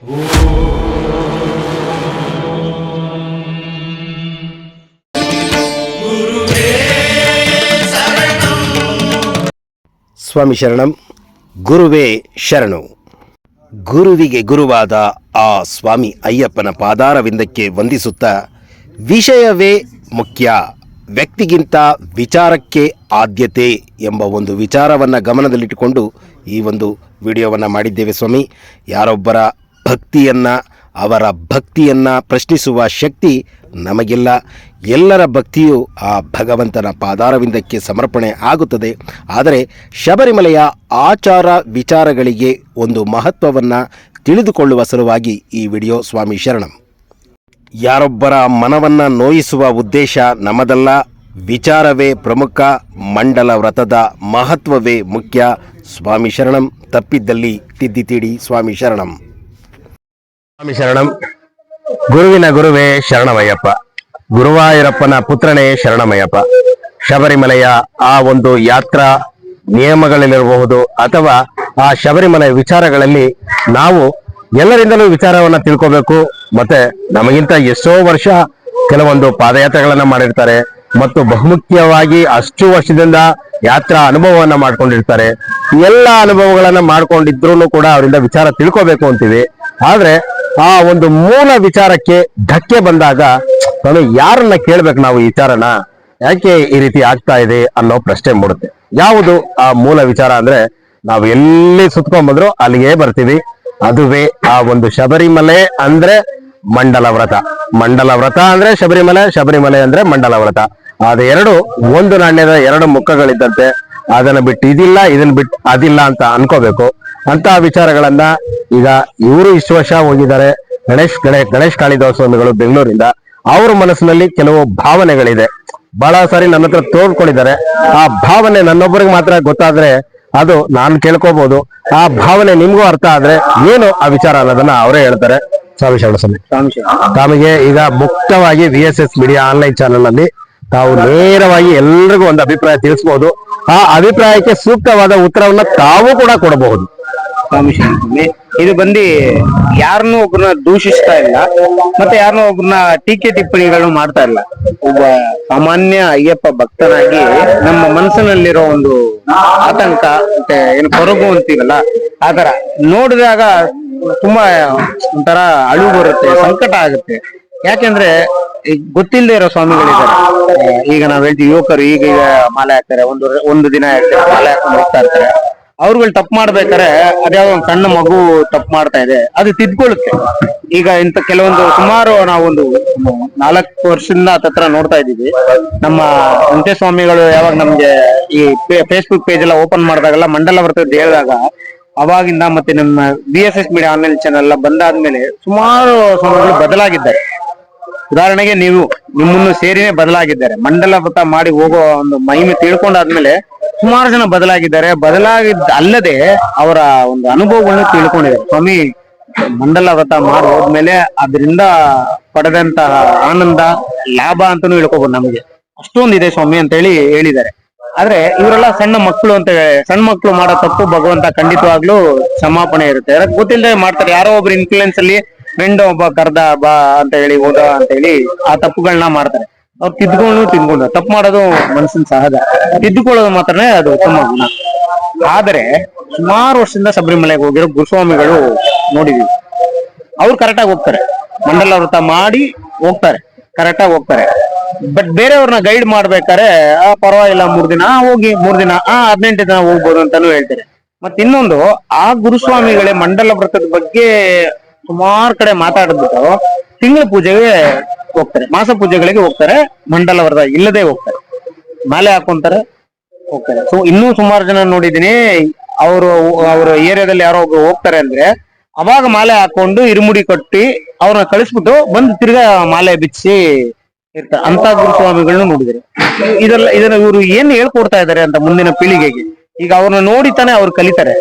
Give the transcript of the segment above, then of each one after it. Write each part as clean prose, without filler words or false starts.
ಸ್ವಾಮಿ ಶರಣಂ. ಗುರುವೇ ಶರಣು. ಗುರುವಿಗೆ ಗುರುವಾದ ಆ ಸ್ವಾಮಿ ಅಯ್ಯಪ್ಪನ ಪಾದಾರವಿಂದಕ್ಕೆ ವಂದಿಸುತ್ತಾ, ವಿಷಯವೇ ಮುಖ್ಯ, ವ್ಯಕ್ತಿಗಿಂತ ವಿಚಾರಕ್ಕೆ ಆದ್ಯತೆ ಎಂಬ ಒಂದು ವಿಚಾರವನ್ನು ಗಮನದಲ್ಲಿಟ್ಟುಕೊಂಡು ಈ ಒಂದು ವಿಡಿಯೋವನ್ನು ಮಾಡಿದ್ದೇವೆ ಸ್ವಾಮಿ. ಯಾರೊಬ್ಬರ ಭಕ್ತಿಯನ್ನು, ಅವರ ಭಕ್ತಿಯನ್ನು ಪ್ರಶ್ನಿಸುವ ಶಕ್ತಿ ನಮಗಿಲ್ಲ. ಎಲ್ಲರ ಭಕ್ತಿಯು ಆ ಭಗವಂತನ ಪಾದಾರವಿಂದಕ್ಕೆ ಸಮರ್ಪಣೆ ಆಗುತ್ತದೆ. ಆದರೆ ಶಬರಿಮಲೆಯ ಆಚಾರ ವಿಚಾರಗಳಿಗೆ ಒಂದು ಮಹತ್ವವನ್ನು ತಿಳಿದುಕೊಳ್ಳುವ ಸಲುವಾಗಿ ಈ ವಿಡಿಯೋ. ಸ್ವಾಮಿ ಶರಣಂ. ಯಾರೊಬ್ಬರ ಮನವನ್ನು ನೋಯಿಸುವ ಉದ್ದೇಶ ನಮ್ಮದಲ್ಲ. ವಿಚಾರವೇ ಪ್ರಮುಖ, ಮಂಡಲ ವ್ರತದ ಮಹತ್ವವೇ ಮುಖ್ಯ. ಸ್ವಾಮಿ ಶರಣಂ. ತಪ್ಪಿದ್ದಲ್ಲಿ ತಿದ್ದಿ ತೀಡಿ. ಸ್ವಾಮಿ ಶರಣಂ. ಸ್ವಾಮಿ ಶರಣಂ. ಗುರುವಿನ ಗುರುವೇ ಶರಣಮಯ್ಯಪ್ಪ. ಗುರುವಾಯೂರಪ್ಪನ ಪುತ್ರನೇ ಶರಣಮಯ್ಯಪ್ಪ. ಶಬರಿಮಲೆಯ ಆ ಒಂದು ಯಾತ್ರಾ ನಿಯಮಗಳಲ್ಲಿರಬಹುದು ಅಥವಾ ಆ ಶಬರಿಮಲೆ ವಿಚಾರಗಳಲ್ಲಿ ನಾವು ಎಲ್ಲರಿಂದಲೂ ವಿಚಾರವನ್ನ ತಿಳ್ಕೋಬೇಕು. ಮತ್ತೆ ನಮಗಿಂತ ಎಷ್ಟೋ ವರ್ಷ ಕೆಲವೊಂದು ಪಾದಯಾತ್ರೆಗಳನ್ನ ಮಾಡಿರ್ತಾರೆ ಮತ್ತು ಬಹುಮುಖ್ಯವಾಗಿ ಅಷ್ಟು ವರ್ಷದಿಂದ ಯಾತ್ರಾ ಅನುಭವವನ್ನ ಮಾಡ್ಕೊಂಡಿರ್ತಾರೆ. ಎಲ್ಲ ಅನುಭವಗಳನ್ನ ಮಾಡ್ಕೊಂಡಿದ್ರು ಕೂಡ ಅವರಿಂದ ವಿಚಾರ ತಿಳ್ಕೋಬೇಕು ಅಂತೀವಿ. ಆದ್ರೆ ಆ ಒಂದು ಮೂಲ ವಿಚಾರಕ್ಕೆ ಧಕ್ಕೆ ಬಂದಾಗ ಯಾರನ್ನ ಕೇಳ್ಬೇಕು ನಾವು? ಈ ವಿಚಾರನ ಯಾಕೆ ಈ ರೀತಿ ಆಗ್ತಾ ಇದೆ ಅನ್ನೋ ಪ್ರಶ್ನೆ ಮೂಡುತ್ತೆ. ಯಾವುದು ಆ ಮೂಲ ವಿಚಾರ ಅಂದ್ರೆ, ನಾವು ಎಲ್ಲಿ ಸುತ್ಕೊಂಡ್ಬಂದ್ರು ಅಲ್ಲಿಗೆ ಬರ್ತೀವಿ. ಅದುವೇ ಆ ಒಂದು ಶಬರಿಮಲೆ ಅಂದ್ರೆ ಮಂಡಲ ವ್ರತ. ಮಂಡಲ ವ್ರತ ಅಂದ್ರೆ ಶಬರಿಮಲೆ, ಶಬರಿಮಲೆ ಅಂದ್ರೆ ಮಂಡಲ ವ್ರತ. ಅದೆರಡು ಒಂದು ನಾಣ್ಯದ ಎರಡು ಮುಖಗಳಿದ್ದಂತೆ. ಅದನ್ನ ಬಿಟ್ಟು ಇದಿಲ್ಲ, ಇದನ್ನ ಬಿಟ್ಟು ಅದಿಲ್ಲ ಅಂತ ಅನ್ಕೋಬೇಕು. ಅಂತ ವಿಚಾರಗಳನ್ನ ಈಗ ಇವರು ಇಷ್ಟು ವರ್ಷ ಹೋಗಿದ್ದಾರೆ, ಗಣೇಶ್ ಕಾಳಿದಾಸ ಸ್ವಾಮಿಗಳು ಬೆಂಗಳೂರಿಂದ. ಅವ್ರ ಮನಸ್ಸಿನಲ್ಲಿ ಕೆಲವು ಭಾವನೆಗಳಿದೆ. ಬಹಳ ಸಾರಿ ನನ್ನ ಹತ್ರ ತೋರ್ಕೊಂಡಿದ್ದಾರೆ. ಆ ಭಾವನೆ ನನ್ನೊಬ್ಬರಿಗೆ ಮಾತ್ರ ಗೊತ್ತಾದ್ರೆ ಅದು ನಾನು ಕೇಳ್ಕೋಬಹುದು. ಆ ಭಾವನೆ ನಿಮ್ಗೂ ಅರ್ಥ ಆದ್ರೆ ಏನು ಆ ವಿಚಾರ ಅನ್ನೋದನ್ನ ಅವರೇ ಹೇಳ್ತಾರೆ. ಸ್ವಾಮಿ ಶರಣ ಸ್ವಾಮಿ. ತಮಗೆ ಈಗ ಮುಕ್ತವಾಗಿ VSS ಮೀಡಿಯಾ ಆನ್ಲೈನ್ ಚಾನೆಲ್ ಅಲ್ಲಿ ತಾವು ನೇರವಾಗಿ ಎಲ್ರಿಗೂ ಒಂದು ಅಭಿಪ್ರಾಯ ತಿಳಿಸಬಹುದು. ಆ ಅಭಿಪ್ರಾಯಕ್ಕೆ ಸೂಕ್ತವಾದ ಉತ್ತರವನ್ನ ತಾವು ಕೂಡ ಕೊಡಬಹುದು. ಇದು ಬಂದು ಯಾರನ್ನೂ ಒಬ್ಬರನ್ನ ದೂಷಿಸ್ತಾ ಇಲ್ಲ, ಮತ್ತೆ ಯಾರನ್ನೂ ಒಬ್ಬರನ್ನ ಟೀಕೆ ಟಿಪ್ಪಣಿಗಳನ್ನು ಮಾಡ್ತಾ ಇಲ್ಲ. ಒಬ್ಬ ಸಾಮಾನ್ಯ ಅಯ್ಯಪ್ಪ ಭಕ್ತನಾಗಿ ನಮ್ಮ ಮನಸ್ಸಿನಲ್ಲಿರೋ ಒಂದು ಆತಂಕ ಮತ್ತೆ ಏನು ಕೊರಗು ಅಂತೀವಲ್ಲ, ಆತರ ನೋಡಿದಾಗ ತುಂಬಾ ಒಂಥರ ಅಳು ಬರುತ್ತೆ, ಸಂಕಟ ಆಗುತ್ತೆ. ಯಾಕೆಂದ್ರೆ ಈಗ ಗೊತ್ತಿಲ್ಲದೆ ಇರೋ ಸ್ವಾಮಿಗಳಿದ್ದಾರೆ. ಈಗ ನಾವ್ ಹೇಳ್ತೀವಿ ಯುವಕರು ಈಗ ಮಾಲೆ ಹಾಕ್ತಾರೆ, ಒಂದು ದಿನ ಮಾಲೆ ಹಾಕೊಂಡು ಹೋಗ್ತಾ ಇರ್ತಾರೆ. ಅವ್ರುಗಳು ತಪ್ಪು ಮಾಡ್ಬೇಕಾರೆ ಅದ್ಯಾವ ಒಂದು ಸಣ್ಣ ಮಗು ತಪ್ಪು ಮಾಡ್ತಾ ಇದೆ, ಅದು ತಿದ್ಕೊಳ್ಳುತ್ತೆ. ಈಗ ಇಂತ ಕೆಲವೊಂದು ಸುಮಾರು ನಾವೊಂದು 4 ವರ್ಷದಿಂದ ಹತ್ರ ನೋಡ್ತಾ ಇದ್ದೀವಿ. ನಮ್ಮ ಅಂತ್ಯಸ್ವಾಮಿಗಳು ಯಾವಾಗ ನಮ್ಗೆ ಈ ಫೇಸ್ಬುಕ್ ಪೇಜ್ ಎಲ್ಲ ಓಪನ್ ಮಾಡಿದಾಗೆಲ್ಲ ಮಂಡಲ ವ್ರತದ ಹೇಳಿದಾಗ ಅವಾಗಿಂದ ಮತ್ತೆ ನಮ್ಮ VSS ಮೀಡಿಯಾ ಆನ್ಲೈನ್ ಚಾನೆಲ್ ಎಲ್ಲ ಬಂದಾದ್ಮೇಲೆ ಸುಮಾರು ಸ್ವಾಮಿಗಳು ಬದಲಾಗಿದ್ದಾರೆ. ಉದಾಹರಣೆಗೆ ನಿಮ್ಮನ್ನು ಸೇರಿನೇ ಬದಲಾಗಿದ್ದಾರೆ. ಮಂಡಲ ವ್ರತ ಮಾಡಿ ಹೋಗೋ ಒಂದು ಮಹಿಮೆ ತಿಳ್ಕೊಂಡಾದ್ಮೇಲೆ ಸುಮಾರು ಜನ ಬದಲಾಗಿದ್ದಾರೆ. ಅಲ್ಲದೆ ಅವರ ಒಂದು ಅನುಭವಗಳನ್ನು ತಿಳ್ಕೊಂಡಿದ್ದಾರೆ. ಸ್ವಾಮಿ ಮಂಡಲ ವ್ರತ ಮಾಡಿ ಹೋದ್ಮೇಲೆ ಅದರಿಂದ ಪಡೆದಂತಹ ಆನಂದ, ಲಾಭ ಅಂತಾನು ಹೇಳ್ಕೋಬಹುದು. ನಮಗೆ ಅಷ್ಟೊಂದಿದೆ ಸ್ವಾಮಿ ಅಂತ ಹೇಳಿದ್ದಾರೆ. ಆದ್ರೆ ಇವರೆಲ್ಲ ಸಣ್ಣ ಮಕ್ಕಳು ಅಂತ, ಸಣ್ಣ ಮಕ್ಕಳು ಮಾಡೋ ತಪ್ಪು ಭಗವಂತ ಖಂಡಿತವಾಗ್ಲೂ ಕ್ಷಮಾಪಣೆ ಇರುತ್ತೆ. ಅದಕ್ಕೆ ಗೊತ್ತಿಲ್ಲದೆ ಮಾಡ್ತಾರೆ. ಯಾರೋ ಒಬ್ರು ಇನ್ಫ್ಲೂಯೆನ್ಸ್ ಅಲ್ಲಿ ಫ್ರೆಂಡ್ ಒಬ್ಬ ಕರ್ದ ಬಾ ಅಂತ ಹೇಳಿ ಹೋದ ಅಂತ ಹೇಳಿ ಆ ತಪ್ಪುಗಳನ್ನ ಮಾಡ್ತಾರೆ. ಅವ್ರು ತಿದ್ಕೊಂಡು ತಪ್ಪು ಮಾಡೋದು ಮನಸ್ಸಿನ ಸಹಜ. ತಿದ್ದುಕೊಳ್ಳೋದು ಮಾತ್ರನೇ ಅದು ಉತ್ತಮ ಗುಣ. ಆದರೆ ಸುಮಾರು ವರ್ಷದಿಂದ ಶಬರಿಮಲೆಗೆ ಹೋಗಿರೋ ಗುರುಸ್ವಾಮಿಗಳು ನೋಡಿದೀವಿ. ಅವ್ರು ಕರೆಕ್ಟಾಗಿ ಹೋಗ್ತಾರೆ, ಮಂಡಲ ವ್ರತ ಮಾಡಿ ಹೋಗ್ತಾರೆ, ಕರೆಕ್ಟಾಗಿ ಹೋಗ್ತಾರೆ. ಬಟ್ ಬೇರೆಯವ್ರನ್ನ ಗೈಡ್ ಮಾಡ್ಬೇಕಾರೆ ಪರವಾಗಿಲ್ಲ 3 ದಿನ ಹೋಗಿ, 3 ದಿನ 18 ದಿನ ಹೋಗ್ಬೋದು ಅಂತಾನು ಹೇಳ್ತಾರೆ. ಮತ್ತೆ ಇನ್ನೊಂದು, ಆ ಗುರುಸ್ವಾಮಿಗಳೇ ಮಂಡಲ ವ್ರತದ ಬಗ್ಗೆ ಸುಮಾರು ಕಡೆ ಮಾತಾಡ್ಬಿಟ್ಟು ತಿಂಗಳ ಪೂಜೆಗೆ ಹೋಗ್ತಾರೆ, ಮಾಸ ಪೂಜೆಗಳಿಗೆ ಹೋಗ್ತಾರೆ, ಮಂಡಲ ವ್ರತ ಇಲ್ಲದೆ ಹೋಗ್ತಾರೆ, ಮಾಲೆ ಹಾಕೊಂತಾರೆ, ಹೋಗ್ತಾರೆ. ಸೊ ಇನ್ನೂ ಸುಮಾರು ಜನ ನೋಡಿದೀನಿ. ಅವ್ರ ಏರಿಯಾದಲ್ಲಿ ಯಾರೋ ಒಬ್ರು ಹೋಗ್ತಾರೆ ಅಂದ್ರೆ ಅವಾಗ ಮಾಲೆ ಹಾಕೊಂಡು ಇರುಮುಡಿ ಕಟ್ಟಿ ಅವ್ರನ್ನ ಕಳಿಸ್ಬಿಟ್ಟು ಬಂದು ತಿರ್ಗಾ ಮಾಲೆ ಬಿಚ್ಚಿ ಇರ್ತಾರೆ. ಅಂತ ಗುರುಸ್ವಾಮಿಗಳನ್ನ ನೋಡಿದ್ರೆ ಇದನ್ನ ಇವರು ಏನ್ ಹೇಳ್ಕೊಡ್ತಾ ಇದಾರೆ ಅಂತ ಮುಂದಿನ ಪೀಳಿಗೆಗೆ. ಈಗ ಅವ್ರನ್ನ ನೋಡಿತಾನೆ ಅವ್ರು ಕಲಿತಾರೆ.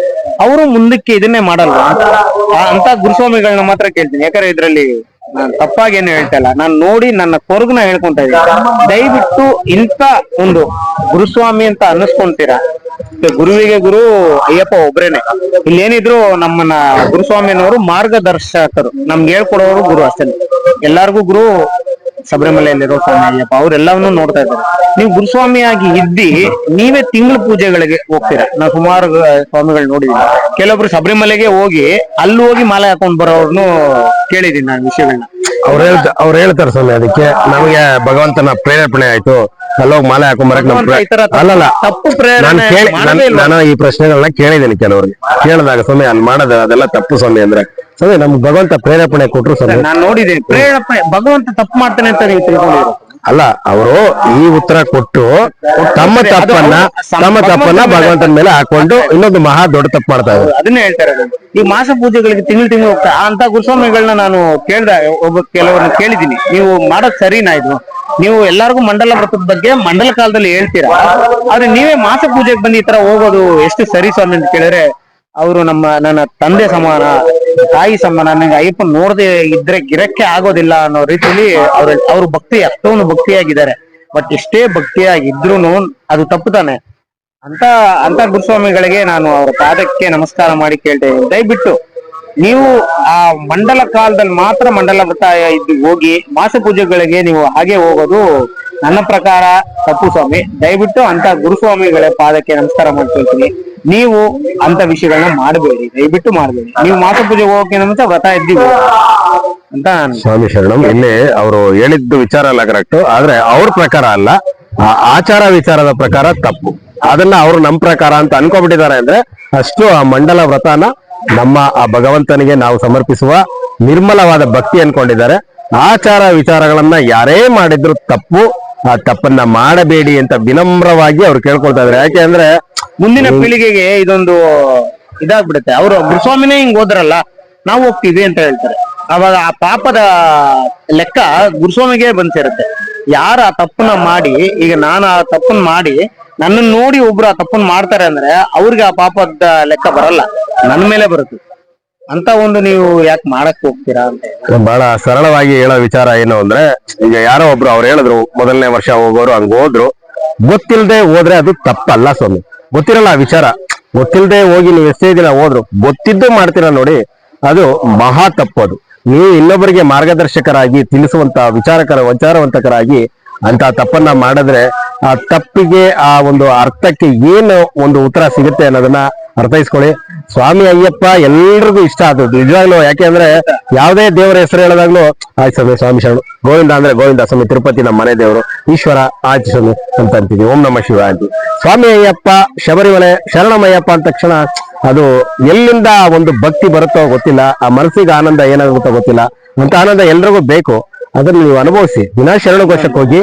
ಅವರು ಮುಂದಕ್ಕೆ ಇದನ್ನೇ ಮಾಡಲ್ವಾ ಅಂತ ಗುರುಸ್ವಾಮಿಗಳನ್ನ ಮಾತ್ರ ಕೇಳ್ತೀನಿ. ಯಾಕಂದ್ರೆ ಇದ್ರಲ್ಲಿ ನಾನು ತಪ್ಪಾಗಿ ಏನು ಹೇಳ್ತಾ ಇಲ್ಲ, ನಾನು ನೋಡಿ ನನ್ನ ಕೊರಗನ ಹೇಳ್ಕೊಂತ ಇದ್ದೀನಿ. ದಯವಿಟ್ಟು ಇಂಥ ಒಂದು ಗುರುಸ್ವಾಮಿ ಅಂತ ಅನ್ನಿಸ್ಕೊಂತೀರಾ, ಗುರುವಿಗೆ ಗುರು ಅಯ್ಯಪ್ಪ ಒಬ್ರೇನೆ. ಇಲ್ಲೇನಿದ್ರು ನಮ್ಮನ್ನ ಗುರುಸ್ವಾಮಿನವರು ಮಾರ್ಗದರ್ಶಕರು, ನಮ್ಗೆ ಹೇಳ್ಕೊಡೋರು ಗುರು ಅಷ್ಟೇ. ಎಲ್ಲಾರ್ಗು ಗುರು ಶಬರಿಮಲೆಯಲ್ಲಿರೋ ಸ್ವಾಮಿ ಅಯ್ಯಪ್ಪ, ಅವ್ರೆಲ್ಲವನ್ನೂ ನೋಡ್ತಾ ಇದ್ದಾರೆ. ನೀವು ಗುರುಸ್ವಾಮಿಯಾಗಿ ಇದ್ದಿ ನೀವೇ ತಿಂಗಳ ಪೂಜೆಗಳಿಗೆ ಹೋಗ್ತೀರಾ. ನಾವು ಸುಮಾರು ಸ್ವಾಮಿಗಳು ನೋಡಿದೀನಿ. ಕೆಲವೊಬ್ರು ಶಬರಿಮಲೆಗೆ ಹೋಗಿ ಅಲ್ಲಿ ಹೋಗಿ ಮಾಲೆ ಹಾಕೊಂಡ್ ಬರೋರ್ನು ಕೇಳಿದೀನಿ ನಾನು ವಿಷಯಗಳನ್ನ. ಅವ್ರು ಹೇಳ್ತಾರೆ ಸ್ವಾಮಿ, ಅದಕ್ಕೆ ನಮಗೆ ಭಗವಂತನ ಪ್ರೇರೇಪಣೆ ಆಯ್ತು, ಅಲ್ಲೋಗಿ ಮಾಲೆ ಹಾಕೊಂಬರಕ್ ಈ ತರ ಅಲ್ಲಲ್ಲ ತಪ್ಪು ಪ್ರೇರಣೆ ಮಾಡದೇ ಇಲ್ವಾ? ನಾನು ಈ ಪ್ರಶ್ನೆಗಳನ್ನ ಕೇಳಿದ್ದೀನಿ ಕೆಲವರಿಗೆ. ಕೇಳಿದಾಗ ಸ್ವಾಮಿ ಅಲ್ಲಿ ಮಾಡೋದು ಅದೆಲ್ಲ ತಪ್ಪು ಸ್ವಾಮಿ ಅಂದ್ರೆ, ಸ್ವಾಮಿ ನಮ್ಗೆ ಭಗವಂತ ಪ್ರೇರೇಪಣೆ ಕೊಟ್ರು ಸ್ವಾಮಿ. ನಾನ್ ನೋಡಿದ್ದೀನಿ ಪ್ರೇರಣೆ, ಭಗವಂತ ತಪ್ಪು ಮಾಡ್ತಾನೆ ಅಂತ ನೀವು ತಿಳ್ಕೊಂಡಿರೋ. ಅಲ್ಲ, ಅವರು ಈ ಉತ್ತರ ಕೊಟ್ಟು ತಮ್ಮ ತಪ್ಪನ್ನ ಭಗವಂತನ ಮೇಲೆ ಹಾಕೊಂಡು ಇನ್ನೊಂದು ಮಹಾ ದೊಡ್ಡ ತಪ್ಪು ಮಾಡ್ತಾ ಇದ್ದಾರೆ. ಅದನ್ನೇ ಹೇಳ್ತಾರೆ. ಈ ಮಾಸ ಪೂಜೆಗಳಿಗೆ ತಿಂಗಳು ಹೋಗ್ತಾ ಅಂತ ಗುರುಸ್ವಾಮಿಗಳನ್ನ ನಾನು ಕೆಲವರನ್ನ ಕೇಳಿದೀನಿ. ನೀವು ಮಾಡೋದ್ ಸರಿನಾ ಇದು? ನೀವು ಎಲ್ಲಾರ್ಗು ಮಂಡಲ ವ್ರತದ ಬಗ್ಗೆ ಮಂಡಲ ಕಾಲದಲ್ಲಿ ಹೇಳ್ತೀರಾ, ಆದ್ರೆ ನೀವೇ ಮಾಸ ಪೂಜೆಗೆ ಬಂದು ಈ ತರ ಹೋಗೋದು ಎಷ್ಟು ಸರಿ ಸ್ವಾಮಿ ಅಂತ ಕೇಳಿದ್ರೆ, ಅವರು ನನ್ನ ತಂದೆ ಸಮಾನ, ತಾಯಿ ಸಮಾನ, ನನಗೆ ಅಯ್ಯಪ್ಪ ನೋಡದೆ ಇದ್ರೆ ಗಿರಕ್ಕೆ ಆಗೋದಿಲ್ಲ ಅನ್ನೋ ರೀತಿಯಲ್ಲಿ ಅವ್ರ ಭಕ್ತಿ ಅಷ್ಟೊಂದು ಭಕ್ತಿಯಾಗಿದ್ದಾರೆ. ಬಟ್ ಎಷ್ಟೇ ಭಕ್ತಿಯಾಗಿದ್ರು ಅದು ತಪ್ಪು ತಾನೆ. ಅಂತ ಗುರುಸ್ವಾಮಿಗಳಿಗೆ ನಾನು ಅವರ ಪಾದಕ್ಕೆ ನಮಸ್ಕಾರ ಮಾಡಿ ಕೇಳ್ತೇನೆ, ದಯವಿಟ್ಟು ನೀವು ಆ ಮಂಡಲ ಕಾಲದಲ್ಲಿ ಮಾತ್ರ ಮಂಡಲ ವ್ರತ ಇದ್ದು ಹೋಗಿ ಮಾಸ ಪೂಜೆಗಳಿಗೆ ನೀವು ಹಾಗೆ ಹೋಗೋದು ನನ್ನ ಪ್ರಕಾರ ತಪ್ಪು ಸ್ವಾಮಿ. ದಯವಿಟ್ಟು ಅಂತ ಗುರುಸ್ವಾಮಿಗಳ ಪಾದಕ್ಕೆ ನಮಸ್ಕಾರ ಮಾಡ್ಕೊಳ್ತೀನಿ. ನೀವು ಅಂತ ವಿಷಯಗಳನ್ನ ಮಾಡಬೇಡಿ, ದಯವಿಟ್ಟು ಮಾಡಬೇಡಿ. ನೀವು ಮಾಸ ಪೂಜೆಗೆ ಹೋಗಕ್ಕೆ ನಮ್ಗೆ ವ್ರತ ಇದ್ದೀವಿ ಅಂತ ಸ್ವಾಮಿ ಶರಣಂ. ಇಲ್ಲಿ ಅವರು ಹೇಳಿದ್ದು ವಿಚಾರ ಎಲ್ಲ ಕರೆಕ್ಟ್, ಆದ್ರೆ ಅವ್ರ ಪ್ರಕಾರ ಅಲ್ಲ, ಆ ಆಚಾರ ವಿಚಾರದ ಪ್ರಕಾರ ತಪ್ಪು. ಅದನ್ನ ಅವರು ನಮ್ ಪ್ರಕಾರ ಅಂತ ಅನ್ಕೊಬಿಟ್ಟಿದ್ದಾರೆ. ಅಂದ್ರೆ ಅಷ್ಟು ಆ ಮಂಡಲ ವ್ರತನ ನಮ್ಮ ಆ ಭಗವಂತನಿಗೆ ನಾವು ಸಮರ್ಪಿಸುವ ನಿರ್ಮಲವಾದ ಭಕ್ತಿ ಅನ್ಕೊಂಡಿದ್ದಾರೆ. ಆಚಾರ ವಿಚಾರಗಳನ್ನ ಯಾರೇ ಮಾಡಿದ್ರು ತಪ್ಪು, ಆ ತಪ್ಪನ್ನ ಮಾಡಬೇಡಿ ಅಂತ ವಿನಮ್ರವಾಗಿ ಅವ್ರು ಕೇಳ್ಕೊಳ್ತಾ ಇದಾರೆ. ಯಾಕೆ ಅಂದ್ರೆ ಮುಂದಿನ ಪೀಳಿಗೆಗೆ ಇದೊಂದು ಇದಾಗ್ಬಿಡುತ್ತೆ. ಅವರು ಗುರುಸ್ವಾಮಿನೇ ಹಿಂಗ್ ಹೋದ್ರಲ್ಲ, ನಾವು ಹೋಗ್ತೀವಿ ಅಂತ ಹೇಳ್ತಾರೆ. ಅವಾಗ ಆ ಪಾಪದ ಲೆಕ್ಕ ಗುರುಸ್ವಾಮಿಗೆ ಬಂದ್ ಸೇರುತ್ತೆ. ಯಾರ ಆ ತಪ್ಪನ್ನ ಮಾಡಿ, ಈಗ ನಾನು ಆ ತಪ್ಪನ್ನ ಮಾಡಿ ನನ್ನ ನೋಡಿ ಒಬ್ರು ಆ ತಪ್ಪನ್ನ ಮಾಡ್ತಾರೆ ಅಂದ್ರೆ ಅವ್ರಿಗೆ ಆ ಪಾಪದ ಲೆಕ್ಕ ಬರಲ್ಲ, ನನ್ನ ಮೇಲೆ ಬರುತ್ತೆ. ಅಂತ ಒಂದು ನೀವು ಯಾಕೆ ಮಾಡಕ್ ಹೋಗ್ತೀರಾ ಅಂತ ಬಹಳ ಸರಳವಾಗಿ ಹೇಳೋ ವಿಚಾರ ಏನು ಅಂದ್ರೆ, ಈಗ ಯಾರೋ ಒಬ್ರು ಅವ್ರು ಹೇಳಿದ್ರು ಮೊದಲನೇ ವರ್ಷ ಹೋಗೋರು ಹಂಗ ಹೋದ್ರು, ಗೊತ್ತಿಲ್ಲದೆ ಹೋದ್ರೆ ಅದು ತಪ್ಪಲ್ಲ ಸ್ವಾಮಿ. ಗೊತ್ತಿರಲ್ಲ ಆ ವಿಚಾರ, ಗೊತ್ತಿಲ್ಲದೆ ಹೋಗಿ ನೀವು ಎಷ್ಟೇ ದಿನ ಹೋದ್ರು ಗೊತ್ತಿದ್ದು ಮಾಡ್ತೀರಾ ನೋಡಿ, ಅದು ಮಹಾ ತಪ್ಪು. ಅದು ನೀವು ಇನ್ನೊಬ್ಬರಿಗೆ ಮಾರ್ಗದರ್ಶಕರಾಗಿ ತಿಳಿಸುವಂತ ವಿಚಾರವಂತಕರಾಗಿ ಅಂತ ತಪ್ಪನ್ನ ಮಾಡಿದ್ರೆ ಆ ತಪ್ಪಿಗೆ ಆ ಒಂದು ಅರ್ಥಕ್ಕೆ ಏನು ಒಂದು ಉತ್ತರ ಸಿಗುತ್ತೆ ಅನ್ನೋದನ್ನ ಅರ್ಥೈಸ್ಕೊಳ್ಳಿ. ಸ್ವಾಮಿ ಅಯ್ಯಪ್ಪ ಎಲ್ರಿಗೂ ಇಷ್ಟ ಆದದ್ದು ನಿಜವಾಗ್ಲು. ಯಾಕೆ ಅಂದ್ರೆ ಯಾವುದೇ ದೇವರ ಹೆಸರು ಹೇಳಿದಾಗ್ಲೂ ಆಯ್ತು ಸ್ವಾಮಿ, ಸ್ವಾಮಿ ಶರಣು, ಗೋವಿಂದ ಅಂದ್ರೆ ಗೋವಿಂದ ಸ್ವಾಮಿ, ತಿರುಪತಿ ನಮ್ಮ ಮನೆ ದೇವರು, ಈಶ್ವರ ಆಯ್ತು ಸ್ವಾಮಿ ಅಂತ ಅಂತೀವಿ, ಓಂ ನಮ ಶಿವ ಅಂತೀವಿ. ಸ್ವಾಮಿ ಅಯ್ಯಪ್ಪ, ಶಬರಿಮಲೆ, ಶರಣಮಯ್ಯಪ್ಪ ಅಂದ ತಕ್ಷಣ ಅದು ಎಲ್ಲಿಂದ ಒಂದು ಭಕ್ತಿ ಬರುತ್ತೋ ಗೊತ್ತಿಲ್ಲ, ಆ ಮನಸ್ಸಿಗೆ ಆನಂದ ಏನಾಗುತ್ತೋ ಗೊತ್ತಿಲ್ಲ. ಅಂತ ಆನಂದ ಎಲ್ರಿಗೂ ಬೇಕು, ಅದನ್ನ ನೀವು ಅನುಭವಿಸಿ. ದಿನ ಶರಣಘೋಷಕ್ಕೆ ಹೋಗಿ,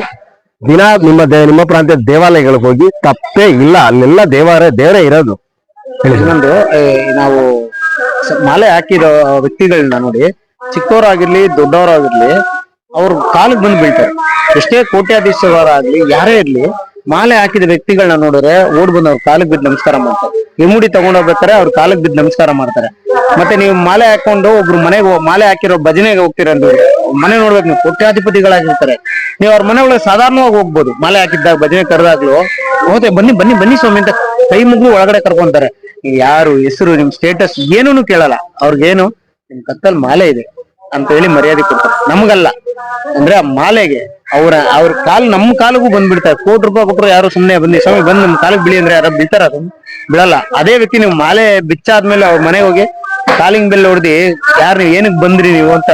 ದಿನ ನಿಮ್ಮ ಪ್ರಾಂತ್ಯದ ದೇವಾಲಯಗಳಿಗೆ ಹೋಗಿ, ತಪ್ಪೇ ಇಲ್ಲ. ಅಲ್ಲೆಲ್ಲ ದೇವರೇ ಇರೋದು. ಇನ್ನೊಂದು, ನಾವು ಮಾಲೆ ಹಾಕಿದ ವ್ಯಕ್ತಿಗಳನ್ನ ನೋಡಿ, ಚಿಕ್ಕವರಾಗಿರ್ಲಿ ದೊಡ್ಡವರಾಗಿರ್ಲಿ, ಅವ್ರ ಕಾಲಿಗೆ ಬಂದು ಬೀಳ್ತಾರೆ. ಎಷ್ಟೇ ಕೋಟ್ಯಾಧೀಶರಾಗ್ಲಿ ಯಾರೇ ಇರ್ಲಿ, ಮಾಲೆ ಹಾಕಿದ ವ್ಯಕ್ತಿಗಳನ್ನ ನೋಡಿದ್ರೆ ಓಡ್ ಬಂದು ಅವ್ರ ಕಾಲಿಗೆ ಬಿದ್ದು ನಮಸ್ಕಾರ ಮಾಡ್ತಾರೆ. ಇಮುಡಿ ತಗೊಂಡೋಗ್ಬೇಕಾರೆ ಅವ್ರ ಕಾಲಿಗೆ ಬಿದ್ದು ನಮಸ್ಕಾರ ಮಾಡ್ತಾರೆ. ಮತ್ತೆ ನೀವು ಮಾಲೆ ಹಾಕೊಂಡು ಒಬ್ರು ಮನೆಗೆ ಮಾಲೆ ಹಾಕಿರೋ ಭಜನೆಗೆ ಹೋಗ್ತೀರ ಅಂದ್ರೆ ಮನೆ ನೋಡ್ಬೇಕು, ನೀವು ಕೋಟ್ಯಾಧಿಪತಿಗಳಾಗಿರ್ತಾರೆ, ನೀವು ಅವ್ರ ಮನೆ ಒಳಗೆ ಸಾಧಾರಣವಾಗಿ ಹೋಗ್ಬೋದು. ಮಾಲೆ ಹಾಕಿದ್ದಾಗ ಭಜನೆ ಕರೆದಾಗ್ಲು ಹೋದೆ, ಬನ್ನಿ ಬನ್ನಿ ಬನ್ನಿ ಸ್ವಾಮಿ ಅಂತ ಕೈ ಮುಗ್ದು ಒಳಗಡೆ ಕರ್ಕೊಂತಾರೆ. ಯಾರು ಹೆಸರು, ನಿಮ್ ಸ್ಟೇಟಸ್ ಏನೂನು ಕೇಳಲ್ಲ. ಅವ್ರಿಗೇನು ನಿಮ್ ಕತ್ತಲ್ ಮಾಲೆ ಇದೆ ಅಂತ ಹೇಳಿ ಮರ್ಯಾದೆ ಕೊಡ್ತಾರೆ. ನಮಗಲ್ಲ, ಅಂದ್ರೆ ಆ ಮಾಲೆಗೆ ಅವ್ರ ನಮ್ಮ ಕಾಲಿಗೂ ಬಂದ್ಬಿಡ್ತಾರೆ. ₹1,00,00,000 ಕೊಟ್ಟರು ಯಾರು ಸುಮ್ನೆ ಬನ್ನಿ ಸ್ವಾಮಿ ಬಂದ್ ನಮ್ ಕಾಲಿಗೆ ಬಿಳಿ ಅಂದ್ರೆ ಯಾರು ಬೀಳ್ತಾರ? ಬಿಡಲ್ಲ. ಅದೇ ವ್ಯಕ್ತಿ ನೀವು ಮಾಲೆ ಬಿಚ್ಚಾದ್ಮೇಲೆ ಅವ್ರ ಮನೆಗೆ ಹೋಗಿ ಕಾಲಿಂಗ್ ಬೆಲ್ ಹೊಡೆದಿ, ಯಾರು ನೀವು ಏನಕ್ಕೆ ಬಂದ್ರಿ ನೀವು ಅಂತ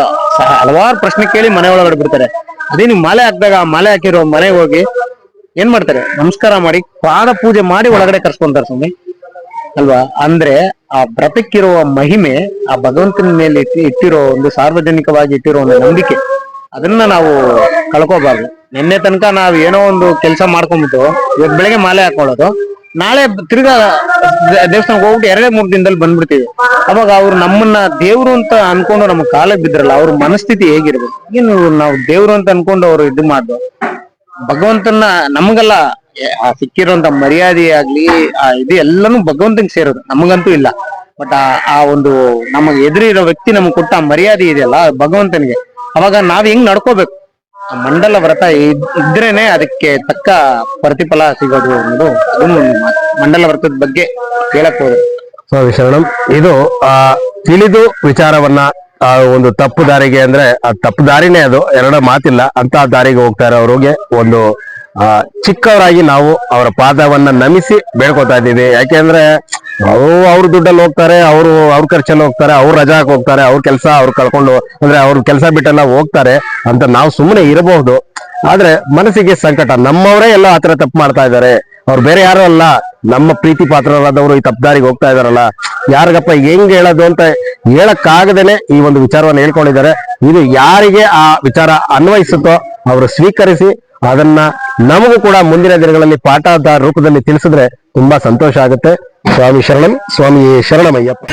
ಹಲವಾರು ಪ್ರಶ್ನೆ ಕೇಳಿ ಮನೆ ಒಳಗಡೆ ಬಿಡ್ತಾರೆ. ಅದೇ ನೀವು ಮಾಲೆ ಹಾಕಿದಾಗ ಆ ಮಾಲೆ ಹಾಕಿರೋ ಮನೆಗೆ ಹೋಗಿ ಏನ್ ಮಾಡ್ತಾರೆ? ನಮಸ್ಕಾರ ಮಾಡಿ ಪಾದ ಪೂಜೆ ಮಾಡಿ ಒಳಗಡೆ ಕರ್ಸ್ಕೊಂತಾರೆ ಸ್ವಾಮಿ ಅಲ್ವಾ? ಅಂದ್ರೆ ಆ ವ್ರತಕ್ಕಿರುವ ಮಹಿಮೆ, ಆ ಭಗವಂತನ ಮೇಲೆ ಇಟ್ಟಿರೋ ಒಂದು ಸಾರ್ವಜನಿಕವಾಗಿ ಇಟ್ಟಿರೋ ಒಂದು ನಂಬಿಕೆ, ಅದನ್ನ ನಾವು ಕಳ್ಕೋಬಾರ್ದು. ನಿನ್ನೆ ತನಕ ನಾವ್ ಏನೋ ಒಂದು ಕೆಲಸ ಮಾಡ್ಕೊಂಡ್ಬಿಟ್ಟು ಇವತ್ತು ಬೆಳಗ್ಗೆ ಮಾಲೆ ಹಾಕೊಳ್ಳೋದು, ನಾಳೆ ತಿರ್ಗಾ ದೇವಸ್ಥಾನಕ್ಕೆ ಹೋಗ್ಬಿಟ್ಟು 2-3 ದಿನದಲ್ಲಿ ಬಂದ್ಬಿಡ್ತೀವಿ. ಅವಾಗ ಅವ್ರು ನಮ್ಮನ್ನ ದೇವ್ರು ಅಂತ ಅನ್ಕೊಂಡು ನಮ್ಗೆ ಕಾಲಕ್ಕೆ ಬಿದ್ರಲ್ಲ, ಅವ್ರ ಮನಸ್ಥಿತಿ ಹೇಗಿರ್ಬೇಕು? ಏನು ನಾವು ದೇವ್ರು ಅಂತ ಅನ್ಕೊಂಡು ಅವ್ರು ಇದು ಮಾಡ್ದು, ಭಗವಂತನ ನಮಗೆಲ್ಲ ಸಿಕ್ಕಿರೋಂತ ಮರ್ಯಾದೆ ಆಗ್ಲಿ ಇದು ಎಲ್ಲಾನು ಭಗವಂತನಿಗೆ ಸೇರೋದು, ನಮಗಂತೂ ಇಲ್ಲ. ಬಟ್ ಆ ಒಂದು ನಮಗೆ ಎದುರಿರೋ ವ್ಯಕ್ತಿ ನಮ್ಗೆ ಕೊಟ್ಟ ಮರ್ಯಾದೆ ಇದೆಯಲ್ಲ ಭಗವಂತನಿಗೆ, ಅವಾಗ ನಾವ್ ಹೆಂಗ್ ನಡ್ಕೋಬೇಕು, ಮಂಡಲ ವ್ರತ ಇದ್ರೇನೆ ಅದಕ್ಕೆ ತಕ್ಕ ಪ್ರತಿಫಲ ಸಿಗೋದು ಅನ್ನೋದು ಅದನ್ನು ಒಂದು ಮಾತು. ಮಂಡಲ ವ್ರತದ ಬಗ್ಗೆ ಹೇಳಕ್ ಹೋದ್ರೆ ಸ್ವಾಮಿ ಶರಣಂ. ಇದು ತಿಳಿದು ವಿಚಾರವನ್ನ ಒಂದು ತಪ್ಪು ದಾರಿಗೆ ಅಂದ್ರೆ ಆ ತಪ್ಪು ದಾರಿನೇ ಅದು, ಎರಡ ಮಾತಿಲ್ಲ. ಅಂತ ದಾರಿಗೆ ಹೋಗ್ತಾ ಇರೋರಿಗೆ ಒಂದು ಚಿಕ್ಕವರಾಗಿ ನಾವು ಅವರ ಪಾದವನ್ನ ನಮಿಸಿ ಬೇಡ್ಕೊತಾ ಇದ್ದೀವಿ. ಯಾಕೆಂದ್ರೆ ಅವ್ರ ದುಡ್ಡಲ್ಲಿ ಹೋಗ್ತಾರೆ, ಅವ್ರ ಖರ್ಚಲ್ಲಿ ಹೋಗ್ತಾರೆ, ಅವ್ರ ರಜಾಕ್ ಹೋಗ್ತಾರೆ, ಅವ್ರ ಕೆಲಸ ಅವ್ರು ಕಳ್ಕೊಂಡು ಅಂದ್ರೆ ಅವ್ರ ಕೆಲಸ ಬಿಟ್ಟೆಲ್ಲ ಹೋಗ್ತಾರೆ ಅಂತ ನಾವು ಸುಮ್ಮನೆ ಇರಬಹುದು. ಆದ್ರೆ ಮನಸ್ಸಿಗೆ ಸಂಕಟ, ನಮ್ಮವರೇ ಎಲ್ಲ ಆತರ ತಪ್ಪು ಮಾಡ್ತಾ ಇದ್ದಾರೆ, ಅವ್ರು ಬೇರೆ ಯಾರು ಅಲ್ಲ, ನಮ್ಮ ಪ್ರೀತಿ ಪಾತ್ರರಾದವರು ಈ ತಪ್ಪುದಾರಿಗೆ ಹೋಗ್ತಾ ಇದಾರಲ್ಲ, ಯಾರಿಗಪ್ಪ ಹೆಂಗ್ ಹೇಳೋದು ಅಂತ ಹೇಳಕ್ಕಾಗದೇನೆ ಈ ಒಂದು ವಿಚಾರವನ್ನು ಹೇಳ್ಕೊಂಡಿದ್ದಾರೆ. ಇದು ಯಾರಿಗೆ ಆ ವಿಚಾರ ಅನ್ವಯಿಸುತ್ತೋ ಅವರು ಸ್ವೀಕರಿಸಿ ಅದನ್ನ ನಮಗೂ ಕೂಡ ಮುಂದಿನ ದಿನಗಳಲ್ಲಿ ಪಾಠದ ರೂಪದಲ್ಲಿ ತಿಳಿಸಿದ್ರೆ ತುಂಬಾ ಸಂತೋಷ ಆಗುತ್ತೆ. ಸ್ವಾಮಿ ಶರಣಂ, ಸ್ವಾಮಿ ಶರಣಮಯ್ಯಪ್ಪ.